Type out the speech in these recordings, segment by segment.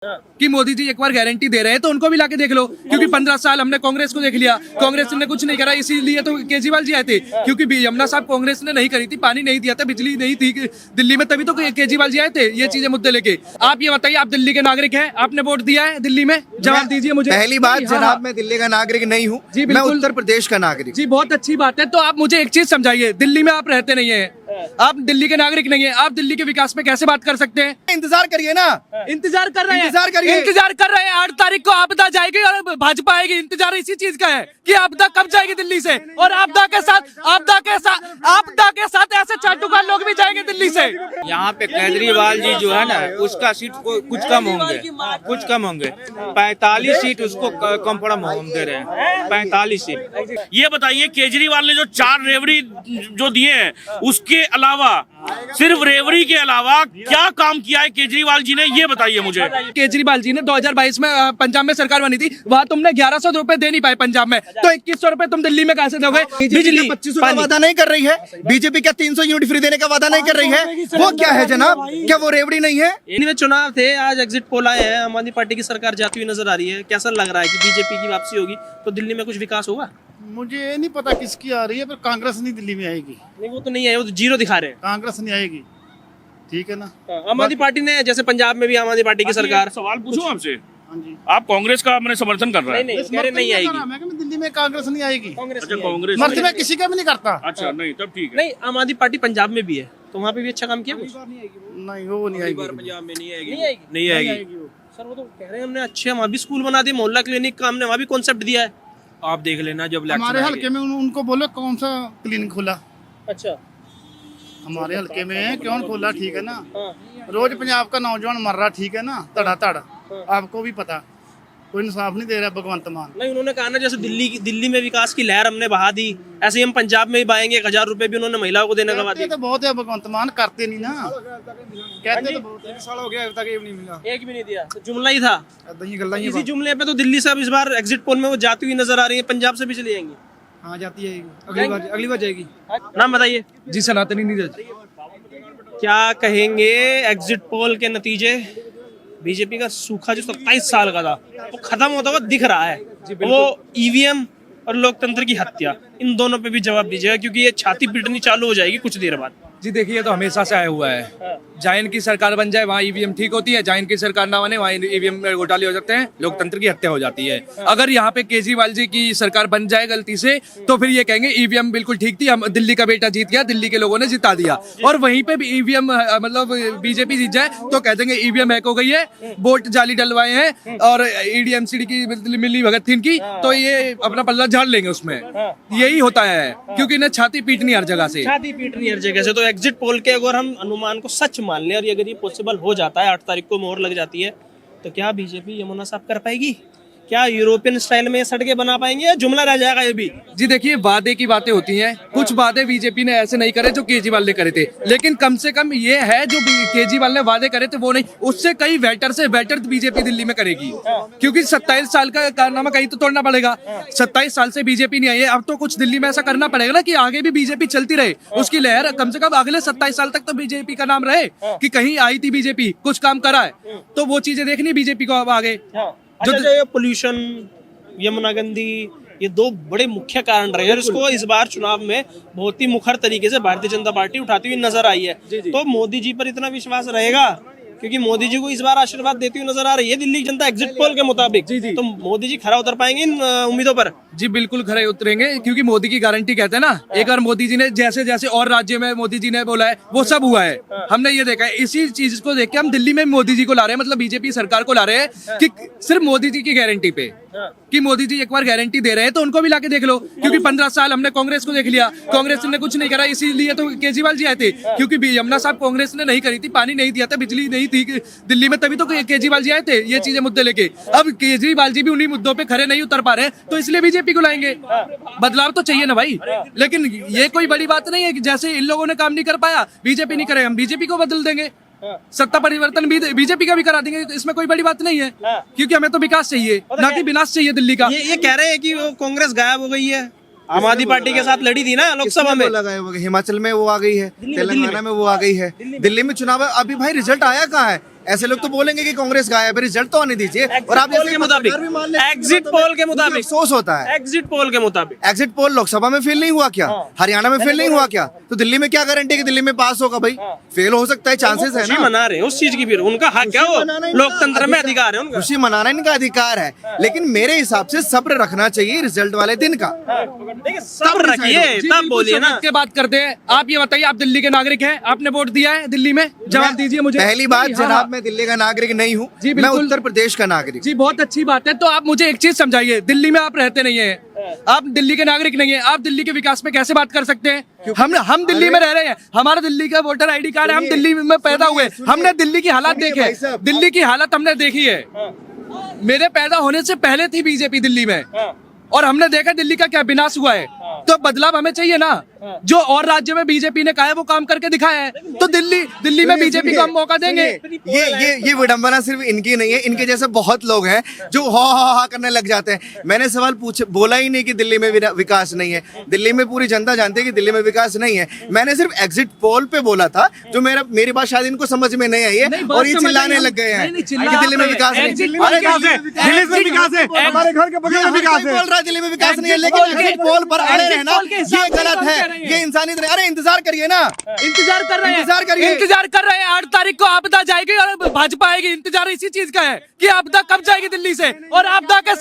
कि मोदी जी एक बार गारंटी दे रहे हैं तो उनको भी लाके देख लो, क्योंकि 15 साल हमने कांग्रेस को देख लिया, कांग्रेस ने कुछ नहीं करा, इसीलिए तो केजरीवाल जी आए थे, क्योंकि यमुना साहब कांग्रेस ने नहीं करी थी, पानी नहीं दिया था, बिजली नहीं थी दिल्ली में, तभी तो केजरीवाल जी आए थे ये चीजें मुद्दे लेके। आप ये बताइए, आप दिल्ली के नागरिक हैं, आपने वोट दिया है दिल्ली में, जवाब दीजिए मुझे। पहली बात जनाब, मैं दिल्ली का नागरिक नहीं हूँ, मैं उत्तर प्रदेश का नागरिक। जी बहुत अच्छी बात है, तो आप मुझे एक चीज समझाइए, दिल्ली में आप रहते नहीं है, आप दिल्ली के नागरिक नहीं है, आप दिल्ली के विकास पे कैसे बात कर सकते हैं? इंतजार करिए ना, इंतजार कर रहे हैं, इंतजार करिए, इंतजार कर रहे हैं। 8 तारीख को आपदा जाएगी और भाजपा आएगी, इंतजार इसी चीज का है कि आपदा कब जाएगी दिल्ली से, और आपदा के साथ ऐसे चाटुकार लोग भी जाएंगे दिल्ली से। यहाँ पे केजरीवाल जी जो है ना, उसका सीट कुछ कम होंगे 45 सीट उसको कंफर्म हम दे रहे हैं, 45 सीट। ये बताइए, केजरीवाल ने जो 4 रेवड़ी जो दिए हैं, उसके अलावा, सिर्फ रेवड़ी के अलावा क्या काम किया है केजरीवाल जी ने, ये बताइए मुझे। केजरीवाल जी ने 2022 में पंजाब में सरकार बनी थी, वहाँ तुमने 1100 रुपए दे नहीं पाए पंजाब में, तो 2100 रुपए तुम दिल्ली में कैसे दोगे? बिजली 2500 का वादा नहीं कर रही है बीजेपी, क्या 300 यूनिट फ्री देने का वादा नहीं कर रही है? वो क्या है जनाब, क्या वो रेवड़ी नहीं है? इनमें चुनाव थे, आज एग्जिट पोल आए हैं, आम आदमी पार्टी की सरकार जाती हुई नजर आ रही है। कैसा लग रहा है कि बीजेपी की वापसी होगी तो दिल्ली में कुछ विकास होगा? मुझे ये नहीं पता किसकी आ रही है, पर कांग्रेस नहीं दिल्ली में आएगी। नहीं, वो तो नहीं है, वो तो जीरो दिखा रहे हैं। कांग्रेस नहीं आएगी, ठीक है ना। आम आदमी पार्टी ने, जैसे पंजाब में भी आम आदमी पार्टी की सरकार। सवाल पूछूं आपसे, हाँ जी, आप कांग्रेस का मैंने समर्थन कर रहा है? नहीं कह रहे नहीं आएगी, मैं कहता दिल्ली में कांग्रेस नहीं आएगी। अच्छा, कांग्रेस मर्द में किसी का भी नहीं करता। अच्छा, नहीं तब ठीक है। नहीं, आम आदमी पार्टी पंजाब में भी है, तो वहाँ पे भी अच्छा काम किया कुछ? नहीं, वो नहीं आएगी। पंजाब में नहीं आएगी, नहीं आएगी। सर वो तो कह रहे हैं हमने अच्छे, वहाँ भी स्कूल बना दिए, मोहल्ला क्लिनिक का हमने वहाँ भी कॉन्सेप्ट दिया है। आप देख लेना जब हमारे हल्के में उनको बोलो कौन सा क्लिनिक खुला, अच्छा, हमारे हल्के में क्यों खोला, ठीक है ना। रोज पंजाब का नौजवान मर रहा, ठीक है ना, धड़ा, आपको भी पता, कोई इंसाफ नहीं दे रहा भगवंत मान। नहीं, उन्होंने कहा ना जैसे दिल्ली में विकास की लहर हमने बहा दी, ऐसे ही हम पंजाब में भी बहाएंगे। 1000 रुपए भी उन्होंने महिलाओं को देने का वादा तो बहुत है, भगवंत मान करते नहीं ना, कहते तो बहुत है। 1 साल हो गया, अभी तक एक नहीं मिला, एक भी नहीं दिया, तो जुमला ही था। ही इसी जुमले पे तो दिल्ली से अब इस बार एग्जिट पोल में वो जाती हुई नजर आ रही है, पंजाब से भी चली जाएंगी। हाँ, जाती है, अगली बार जाएगी। नाम बताइए जी। सनातनी नीरज। क्या कहेंगे एग्जिट पोल के नतीजे? बीजेपी का सूखा जो 27 साल का था वो खत्म होता हुआ दिख रहा है। वो ईवीएम और लोकतंत्र की हत्या, इन दोनों पे भी जवाब दीजिएगा, क्योंकि ये छाती पीटनी चालू हो जाएगी कुछ देर बाद। जी देखिए, ये तो हमेशा से आया हुआ है, जहाँ इनकी सरकार बन जाए वहाँ ईवीएम ठीक होती है, जहाँ इनकी सरकार ना बने वहाँ ईवीएम में घोटाले हो जाते हैं, लोकतंत्र की हत्या हो जाती है। अगर यहाँ पे केजरीवाल जी की सरकार बन जाए गलती से, तो फिर ये कहेंगे ईवीएम बिल्कुल ठीक थी, हम दिल्ली का बेटा जीत गया, दिल्ली के लोगों ने जिता दिया। और वहीं पे भी ईवीएम मतलब बीजेपी जीत जाए तो कह देंगे ईवीएम हैक हो गई है, वोट जाली डलवाए हैं, और ईडीएमसीडी की मिली भगत थी इनकी, तो ये अपना पल्ला झाड़ लेंगे उसमें। यही होता है, क्योंकि इन्हें छाती पीटनी हर जगह से, छाती पीटनी हर जगह से। तो एग्जिट पोल के अगर हम अनुमान को सच मान लें, और अगर ये पॉसिबल हो जाता है, 8 तारीख को मोहर लग जाती है, तो क्या बीजेपी यमुना साफ कर पाएगी? क्या यूरोपियन स्टाइल में सड़कें बना पाएंगे, या जुमला रह जाएगा ये भी? जी देखिए, वादे की बातें होती हैं, कुछ वादे बीजेपी ने ऐसे नहीं करे जो केजरीवाल ने करे थे, लेकिन कम से कम ये है जो केजरीवाल ने वादे करे थे वो नहीं, उससे कई बेटर बीजेपी दिल्ली में करेगी, क्योंकि 27 साल का कारनामा कहीं तो तोड़ना पड़ेगा। 27 साल से बीजेपी नहीं आई है, अब तो कुछ दिल्ली में ऐसा करना पड़ेगा ना कि आगे भी बीजेपी चलती रहे, उसकी लहर कम से कम अगले 27 साल तक तो बीजेपी का नाम रहे, कि कहीं आई थी बीजेपी, कुछ काम करा है, तो वो चीजें देखनी बीजेपी को अब आगे। जो पोल्यूशन, यमुना गंदी, ये 2 बड़े मुख्य कारण रहे, और इसको इस बार चुनाव में बहुत ही मुखर तरीके से भारतीय जनता पार्टी उठाती हुई नजर आई है। तो मोदी जी पर इतना विश्वास रहेगा, क्योंकि मोदी जी को इस बार आशीर्वाद देती हुई नजर आ रही है दिल्ली की जनता एग्जिट पोल के मुताबिक। तो मोदी जी खरा उतर पाएंगे इन उम्मीदों पर? जी बिल्कुल खरे उतरेंगे, क्योंकि मोदी की गारंटी कहते हैं ना, एक बार मोदी जी ने जैसे जैसे और राज्य में मोदी जी ने बोला है वो सब हुआ है, हमने ये देखा है। इसी चीज को देख के हम दिल्ली में मोदी जी को ला रहे हैं, मतलब बीजेपी सरकार को ला रहे हैं, कि सिर्फ मोदी जी की गारंटी पे, कि मोदी जी एक बार गारंटी दे रहे हैं तो उनको भी लाके देख लो, क्योंकि 15 साल हमने कांग्रेस को देख लिया, कांग्रेस ने कुछ नहीं करा, इसीलिए तो केजरीवाल जी आए थे, क्योंकि यमुना साहब कांग्रेस ने नहीं करी थी, पानी नहीं दिया था, बिजली नहीं थी दिल्ली में, तभी तो केजरीवाल जी आए थे ये चीजें मुद्दे लेके। अब केजरीवाल जी भी उन्हीं मुद्दों पे खड़े नहीं उतर पा रहे हैं, तो इसलिए बीजेपी को लाएंगे। बदलाव तो चाहिए ना भाई, लेकिन ये कोई बड़ी बात नहीं है कि जैसे इन लोगों ने काम नहीं कर पाया, बीजेपी नहीं करे, हम बीजेपी को बदल देंगे, सत्ता परिवर्तन भी बीजेपी का भी करा देंगे, इसमें कोई बड़ी बात नहीं है, क्योंकि हमें तो विकास चाहिए, ना कि विनाश चाहिए दिल्ली का। ये कह रहे हैं कि वो कांग्रेस गायब हो गई है, आम आदमी पार्टी के साथ लड़ी थी ना लोकसभा में, हिमाचल में वो आ गई है, तेलंगाना में वो आ गई है, दिल्ली में चुनाव है, अभी भाई रिजल्ट आया कहाँ है? ऐसे लोग तो बोलेंगे कि कांग्रेस गायब है, रिजल्ट तो आने दीजिए। और आप पोल के मुताबिक, एग्जिट पोल के मुताबिक, अफसोस होता है। एग्जिट पोल के मुताबिक एग्जिट पोल लोकसभा में फेल नहीं हुआ क्या? हरियाणा में फेल नहीं हुआ क्या? तो दिल्ली में क्या गारंटी कि दिल्ली में पास होगा भाई? फेल हो सकता है, चांसेस है खुशी ना। मना रहे हैं उस चीज की, फिर उनका हक है, वो लोकतंत्र में अधिकार है उनका। खुशी मनाना इनका अधिकार है, लेकिन मेरे हिसाब से सब्र रखना चाहिए रिजल्ट वाले दिन का। देखिए सब्र रखिए तब बोलिए ना। के बात करते हैं। आप ये बताइए, आप दिल्ली के नागरिक हैं, आपने वोट दिया है दिल्ली में? जवाब दीजिए मुझे। पहली बात हाँ, जनाब, मैं दिल्ली का नागरिक नहीं हूँ, जी, मैं बिल्कुल। उत्तर प्रदेश का नागरिक। जी बहुत अच्छी बात है। तो आप मुझे एक चीज समझाइए, दिल्ली में आप रहते नहीं है, आप दिल्ली के नागरिक नहीं है, आप दिल्ली के विकास में कैसे बात कर सकते हैं? हम दिल्ली में रह रहे हैं, हमारा दिल्ली का वोटर आईडी कार्ड है, हम दिल्ली में पैदा हुए, हमने दिल्ली की हालत देखे है, दिल्ली की हालत हमने देखी है। मेरे पैदा होने से पहले थी बीजेपी दिल्ली में, और हमने देखा दिल्ली का क्या विनाश हुआ है। तो बदलाव हमें चाहिए ना, जो और राज्य में बीजेपी ने कहा है वो काम करके दिखाया है, तो दिल्ली में बीजेपी को हम मौका देंगे। ये विडंबना सिर्फ इनकी नहीं है, इनके जैसे बहुत लोग हैं जो हा करने लग जाते हैं। मैंने सवाल बोला ही नहीं कि दिल्ली में विकास नहीं है। दिल्ली में पूरी जनता जानती है कि दिल्ली में विकास नहीं है। मैंने सिर्फ एग्जिट पोल पे बोला था, जो मेरी बात शायद इनको समझ में नहीं आई है, और ये चिल्लाने लग गए हैं कि दिल्ली में विकास नहीं। एग्जिट अरे दिल्ली में विकास है, हमारे घर के बगल में विकास है। बोल रहा है दिल्ली में विकास नहीं है, लेकिन एग्जिट पोल पर अड़े रहना ये गलत है, ये इंसानियत नहीं। अरे इंतजार करिए ना, इंतजार कर रहे हैं, इंतजार करिए। इंतजार कर रहे हैं। 8 तारीख को आपदा जाएगी और भाजपा आएगी। इंतजार इसी चीज का है कि आपदा कब जाएगी दिल्ली से, और आपदा के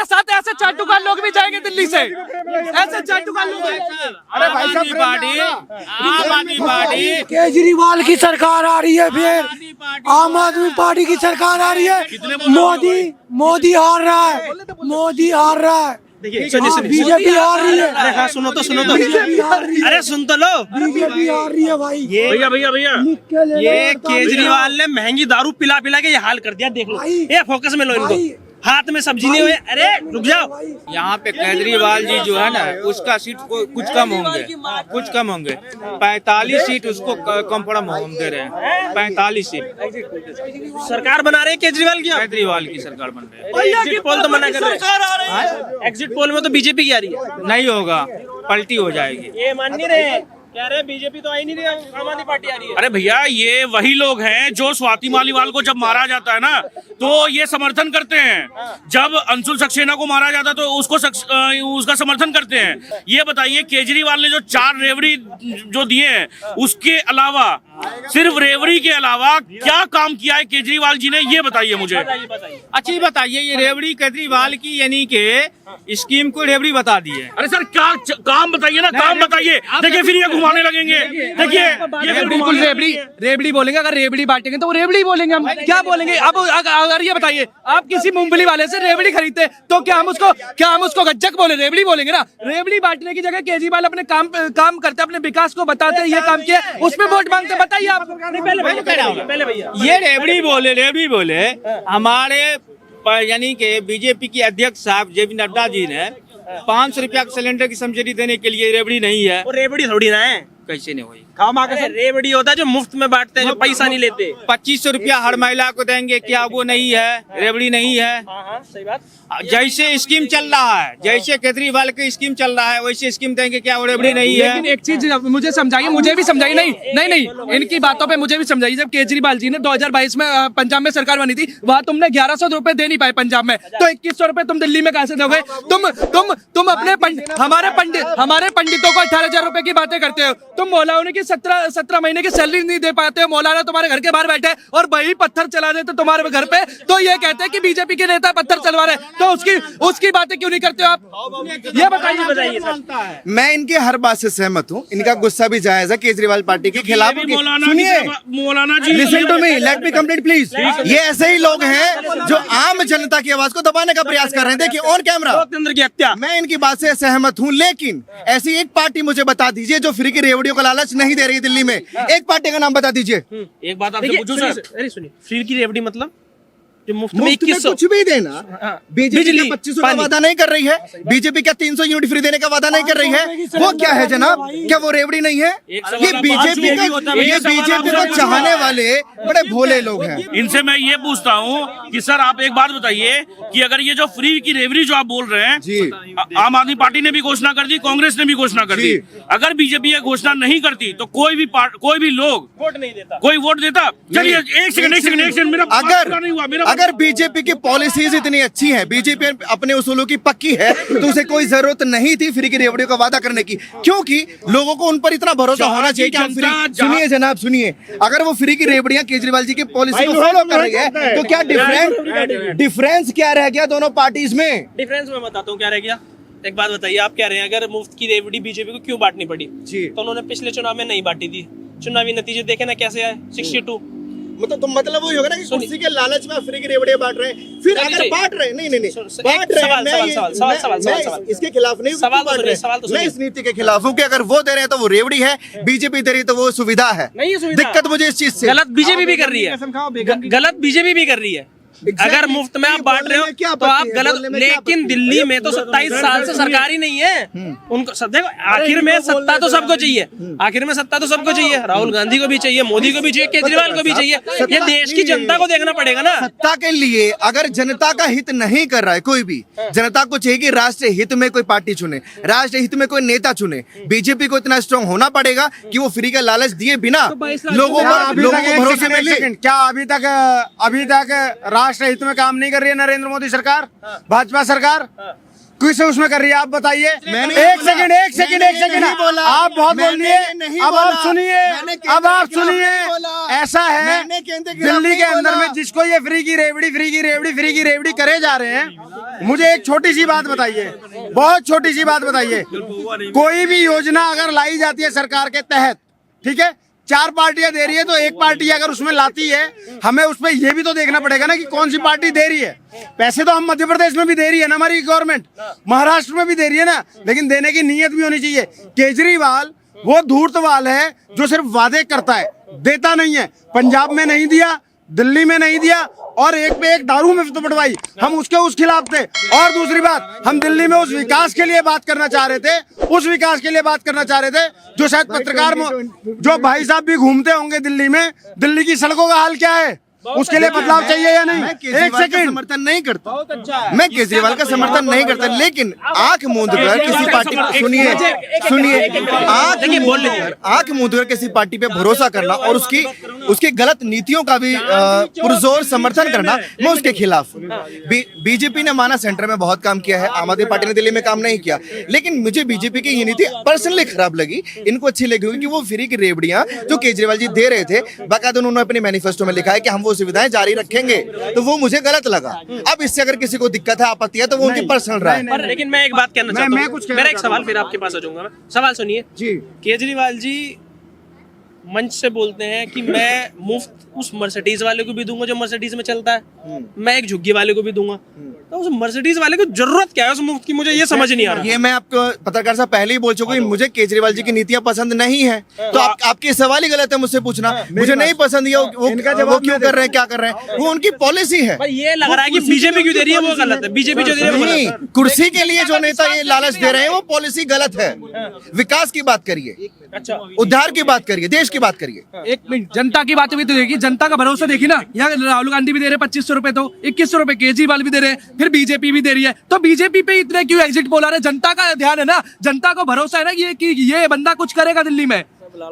साथ ऐसे चाटुकार लोग भी जाएंगे दिल्ली से, ऐसे चाटुकार लोग। अरे भाई साहब, आम आदमी पार्टी केजरीवाल की सरकार आ रही है, फिर आम आदमी पार्टी की सरकार आ रही है। मोदी हार रहा है, मोदी हार रहा है। देखिए सुनिए बीजेपी हार रही है, अरे हाँ सुनो तो बीजेपी हार रही है, अरे सुन तो लो। बीजेपी हार रही है भाई। भैया ये केजरीवाल ने महंगी दारू पिला पिला के ये हाल कर दिया, देख लो। ये फोकस में लो इनको, हाथ में सब्जी नहीं हुई। अरे रुक जाओ, यहाँ पे केजरीवाल जी जो है ना, उसका सीट को कुछ कम होंगे, कुछ कम होंगे। 45 सीट उसको कंफर्म हम दे रहे हैं, 45 सीट सरकार बना रहे हैं केजरीवाल की, केजरीवाल की सरकार बन रही है। एग्जिट पोल तो मना कर रहे हैं, एग्जिट पोल में तो बीजेपी की आ रही है। नहीं होगा, पलटी हो जाएगी। ये मान नहीं रहे, कह रहे बीजेपी तो आई नहीं रही, आम आदमी पार्टी आ रही है। अरे भैया, ये वही लोग हैं जो स्वाति मालीवाल को जब मारा जाता है ना, तो ये समर्थन करते हैं। जब अंशुल सक्सेना को मारा जाता है तो उसका समर्थन करते हैं। ये बताइए, केजरीवाल ने जो 4 रेवड़ी जो दिए हैं, उसके अलावा, सिर्फ रेवड़ी के अलावा क्या काम किया है केजरीवाल जी ने, ये बताइए मुझे। अच्छी बताइए, ये रेवड़ी केजरीवाल की यानी के स्कीम को रेवड़ी बता दी है। अरे सर, क्या काम बताइए ना, काम बताइए। देखिए फिर ये घुमाने लगेंगे। देखिए ये फिर बिल्कुल रेबड़ी बोलेंगे। अगर रेबड़ी बांटेंगे तो वो रेबड़ी बोलेंगे, हम क्या बोलेंगे? अब अगर ये बताइए, आप किसी मूंगफली वाले से रेबड़ी खरीदते तो क्या हम उसको गज्जक बोले? रेबड़ी बोलेंगे ना। रेबड़ी बांटने की जगह केजरीवाल अपने काम करते, अपने विकास को बताते हैं, ये काम किया, उसमें वोट मांगते। बताइए आप। पहले भैया ये रेवड़ी बोले हमारे यानी के बीजेपी की अध्यक्ष साहब जेपी नड्डा जी ने 500 रुपया सिलेंडर की सब्सिडी देने के लिए रेवड़ी नहीं है। वो रेवड़ी थोड़ी ना है, कैसे नहीं हुई? अरे रेवड़ी होता है जो मुफ्त में बांटते हैं, जो पैसा नहीं लेते। 2500 रुपया हर महिला को देंगे, क्या वो नहीं है? रेवड़ी नहीं है। हाँ सही बात। जैसे स्कीम चल रहा है, जैसे केजरीवाल की स्कीम चल रहा है, वैसे स्कीम देंगे, क्या वो रेवड़ी नहीं है? लेकिन एक चीज मुझे समझाइए, मुझे भी समझाइए। नहीं, इनकी बातों पे मुझे भी समझाइए। जब केजरीवाल जी ने 2022 में पंजाब में सरकार बनी थी, वहाँ तुमने 1100 रुपए दे नहीं पाए पंजाब में, तो 2100 रुपए तुम दिल्ली में कैसे दोगे? तुम अपने हमारे पंडितों को 18,000 रुपए की बातें करते हो। तुम मौलाना की 17 महीने की सैलरी नहीं दे पाते हो। मौलाना तुम्हारे घर के बाहर बैठे और वही पत्थर चला देते तुम्हारे घर पे, तो ये कहते हैं कि बीजेपी के नेता पत्थर चलवा रहे, तो उसकी बातें क्यों नहीं करते हो आप? ये बताइए। मैं इनके हर बात से सहमत हूँ, इनका गुस्सा भी जायज है केजरीवाल पार्टी के खिलाफ। मौलाना ji, listen to me, let me complete please. ये ऐसे ही लोग हैं जो आम जनता की आवाज को दबाने का प्रयास कर रहे हैं। देखिए ऑन कैमरा, लोकतंत्र की हत्या। मैं इनकी बात से सहमत हूँ, लेकिन ऐसी एक पार्टी मुझे बता दीजिए जो फ्री की रेवड़ियों का लालच नहीं दे रही दिल्ली में। एक पार्टी का नाम बता दीजिए। एक बात आपसे पूछूं सर? अरे सुनिए, फ्री की रेवड़ी मतलब जो मुफ्त में मुफ्त में 2100 कुछ भी देना। बीजेपी बिजली, 2500 का पानी। वादा नहीं कर रही है, बीजेपी क्या 300 यूनिट फ्री देने का वादा नहीं कर रही है, वो क्या है जनाब? क्या वो रेवड़ी नहीं है? ये बीजेपी को चाहने वाले बड़े भोले लोग हैं। इनसे मैं ये पूछता हूँ कि सर आप एक बात बताइए कि अगर ये जो फ्री की रेवड़ी जो आप बोल रहे हैं जी। आम आदमी पार्टी ने भी घोषणा कर दी, कांग्रेस ने भी घोषणा कर दी, जी। अगर बीजेपी ये घोषणा नहीं करती तो कोई भी लोग वोट नहीं देता। कोई वोट देता? चलिए एक सेकंड मेरा बात पूरा नहीं हुआ, मेरा अगर बीजेपी की पॉलिसीज इतनी अच्छी है, बीजेपी अपने उसूलों की पक्की है, तो उसे कोई जरूरत नहीं थी फ्री की रेवड़ियों का वादा करने की, क्योंकि लोगों को उन पर इतना भरोसा होना चाहिए कि हम फ्री। सुनिए जनाब सुनिए, अगर वो फ्री की रेवड़ियां केजरीवाल जी की पॉलिसी को फॉलो कर रही है तो क्या डिफरेंस क्या रह गया दोनों पार्टीज में? डिफरेंस मैं बताता हूँ क्या रह गया। एक बात बताइए, आप कह रहे हैं अगर मुफ्त की रेवड़ी बीजेपी को क्यों बांटनी पड़ी? जी। तो उन्होंने पिछले चुनाव में नहीं बांटी थी, चुनावी नतीजे देखे ना कैसे आए, 62। मतलब वही होगा ना कि कुर्सी के लालच में फ्री की रेवड़ियां बांट रहे हैं, फिर अगर बांट रहे हैं नहीं बांट रहे हैं, मैं इसके खिलाफ नहीं हूं, सवाल तो बांट रहे हैं। सवाल तो मैं इस नीति के खिलाफ हूँ कि अगर वो दे रहे हैं तो वो रेवड़ी है, बीजेपी दे रही है तो वो सुविधा है। नहीं है सुविधा। दिक्कत मुझे इस चीज से गलत बीजेपी भी कर रही है, गलत बीजेपी भी कर रही है। अगर मुफ्त में आप बांट रहे हो तो आप गलत, लेकिन दिल्ली में तो 27 साल से सरकार ही नहीं है। उनको देखो, आखिर में सत्ता तो सबको चाहिए, आखिर में सत्ता तो सबको चाहिए। राहुल गांधी को भी चाहिए, मोदी को भी चाहिए, केजरीवाल को भी चाहिए। ये देश की जनता को देखना पड़ेगा ना। सत्ता के लिए अगर जनता का हित नहीं कर रहा है कोई भी, जनता को चाहिए कि राष्ट्रीय हित में कोई पार्टी चुने, राष्ट्रीय हित में कोई नेता चुने। बीजेपी को इतना स्ट्रांग होना पड़ेगा कि वो फ्री का लालच दिए बिना लोगों को भरोसे में ले। क्या अभी तक राष्ट्र हित में काम नहीं कर रही है नरेंद्र मोदी सरकार, भाजपा सरकार? किस उसमें कर रही है आप बताइए? एक सेकंड आप बहुत बोल लिए, अब आप सुनिए, ऐसा है दिल्ली के अंदर में जिसको ये फ्री की रेवड़ी करे जा रहे हैं। मुझे एक छोटी सी बात बताइए, बहुत छोटी सी बात बताइए, कोई भी योजना अगर लाई जाती है सरकार के तहत, ठीक है, 4 पार्टियां दे रही है तो एक पार्टी अगर उसमें लाती है, हमें उसमें ये भी तो देखना पड़ेगा ना कि कौन सी पार्टी दे रही है। पैसे तो हम मध्य प्रदेश में भी दे रही है ना हमारी गवर्नमेंट, महाराष्ट्र में भी दे रही है ना, लेकिन देने की नीयत भी होनी चाहिए। केजरीवाल वो धूर्तवाल है जो सिर्फ वादे करता है, देता नहीं है। पंजाब में नहीं दिया, दिल्ली में नहीं दिया, और एक पे एक दारू में तो बंटवाई, हम उस खिलाफ थे। और दूसरी बात, हम दिल्ली में उस विकास के लिए बात करना चाह रहे थे, जो शायद पत्रकार जो भाई साहब भी घूमते होंगे दिल्ली में, दिल्ली की सड़कों का हाल क्या है, उसके लिए बदलाव चाहिए या नहीं? एक सेकंड, समर्थन नहीं करता, मैं केजरीवाल का समर्थन नहीं करता, लेकिन आंख मूंद कर किसी पार्टी को सुनिए आंख मूंद कर किसी पार्टी पे भरोसा करना और उसकी गलत नीतियों का भी पुरजोर समर्थन करना, मैं उसके खिलाफ हूँ। बीजेपी ने माना सेंटर में बहुत काम किया है, आम आदमी पार्टी ने दिल्ली में काम नहीं किया, लेकिन मुझे बीजेपी की ये नीति पर्सनली खराब लगी। इनको अच्छी लगी होगी कि वो फ्री की रेवड़ियां जो केजरीवाल जी दे रहे थे, बाकायदा उन्होंने अपने मैनिफेस्टो में लिखा है कि हम सुविधाएं जारी रखेंगे, तो वो मुझे गलत लगा। अब इससे अगर किसी को दिक्कत है, आपत्ति है, तो वो उनकी पर्सनल राय है। लेकिन मैं एक बात कहना चाहता हूं, मेरा एक सवाल, फिर आपके पास आ जाऊंगा मैं। सवाल सुनिए जी। केजरीवाल जी मंच से बोलते हैं कि मैं मुफ्त उस मर्सिडीज वाले को भी दूंगा जो मर्सिडीज में चलता है, मैं एक झुग्गी वाले को भी दूंगा, तो उस मर्सिडीज वाले को जरूरत क्या है उस मुफ्त की? मुझे ये समझ नहीं आ रहा। ये मैं आपको पत्रकार साहब पहले ही बोल चुका हूँ, मुझे केजरीवाल जी की नीतियां पसंद नहीं है, तो आपके सवाल ही गलत है मुझसे पूछना। मुझे नहीं पसंद है वो क्यों कर रहे हैं, क्या कर रहे हैं, वो उनकी पॉलिसी है। ये लग रहा है कि बीजेपी क्यों दे रही है वो गलत है, बीजेपी जो दे रही है नहीं, कुर्सी के लिए जो नेता ये लालच दे रहे हैं वो पॉलिसी गलत है। विकास की बात करिए, अच्छा उद्धार की बात करिए, देश की बात करिए। एक मिनट, जनता की बात भी तो देखिए, जनता का भरोसा देखिए ना। यहाँ राहुल गांधी भी दे रहे 2500 रुपए, तो 2100 रुपए केजरीवाल भी दे रहे हैं, फिर बीजेपी भी दे रही है, तो बीजेपी पे इतने क्यों एग्जिट पोल आ रहे हैं? जनता का ध्यान है ना, जनता को भरोसा है ना कि ये बंदा कुछ करेगा दिल्ली में,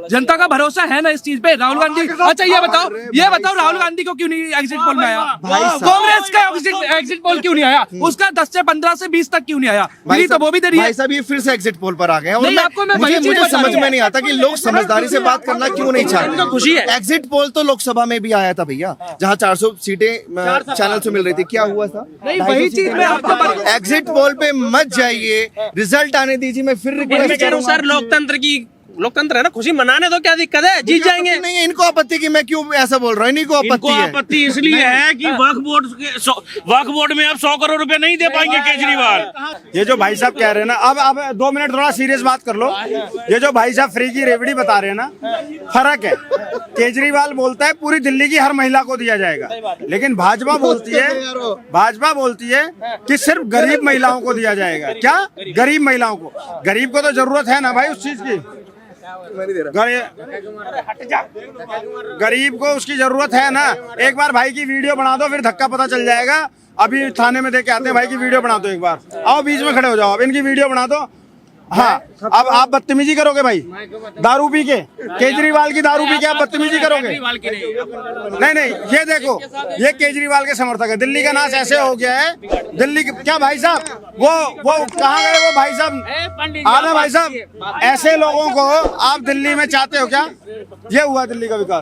जनता का भरोसा है ना इस चीज पे। राहुल गांधी, अच्छा ये बताओ राहुल गांधी को क्यों नहीं एग्जिट पोल में आया? कांग्रेस का एग्जिट पोल क्यों नहीं आया? उसका 10 से 15 से 20 तक क्यों नहीं आया? तो वो भी दे रही है। भाई साहब ये फिर से एग्जिट पोल पर आ गए और आपको मैं मुझे समझ में नहीं आता कि लोग समझदारी से बात करना क्यों नहीं चाहते। खुशी है। एग्जिट पोल तो लोकसभा में भी आया था भैया, जहाँ 400 सीटें चैनल से मिल रही थी, क्या हुआ था? वही चीज में आपको एग्जिट पोल पे मत जाइए, रिजल्ट आने दीजिए। मैं फिर रिक्वेस्ट सर, लोकतंत्र की लोकतंत्र है ना, खुशी मनाने दो, क्या दिक्कत है, जीत जाएंगे। नहीं है इनको आपत्ति की, मैं क्यों ऐसा बोल रहा हूँ, इन्हीं को इनको आपत्ति है। आपत्ति इसलिए है कि वक्फ बोर्ड में अब 100 करोड़ रुपए नहीं दे पाएंगे केजरीवाल। ये जो भाई साहब कह रहे हैं ना, अब 2 मिनट थोड़ा सीरियस बात कर लो। ये जो भाई साहब फ्री की रेवड़ी बता रहे हैं ना, फर्क है। केजरीवाल बोलता है पूरी दिल्ली की हर महिला को दिया जाएगा, लेकिन भाजपा बोलती है कि सिर्फ गरीब महिलाओं को दिया जाएगा। क्या गरीब महिलाओं को? गरीब को तो जरूरत है ना भाई उस चीज की, गरीब को उसकी जरूरत है ना। एक बार भाई की वीडियो बना दो, फिर धक्का पता चल जाएगा। अभी थाने में दे के आते हैं, भाई की वीडियो बना दो एक बार, आओ बीच में खड़े हो जाओ, अब इनकी वीडियो बना दो। हाँ, अब आप बदतमीजी करोगे भाई, दारू पी के, केजरीवाल की दारू पी के आप बदतमीजी करोगे? नहीं, ये देखो, ये केजरीवाल के समर्थक है। दिल्ली का नाच ऐसे हो गया है, दिल्ली क्या भाई साहब, वो कहाँ गए वो भाई साहब? आना भाई साहब, ऐसे लोगों को आप दिल्ली में चाहते हो क्या? ये हुआ दिल्ली का विकास।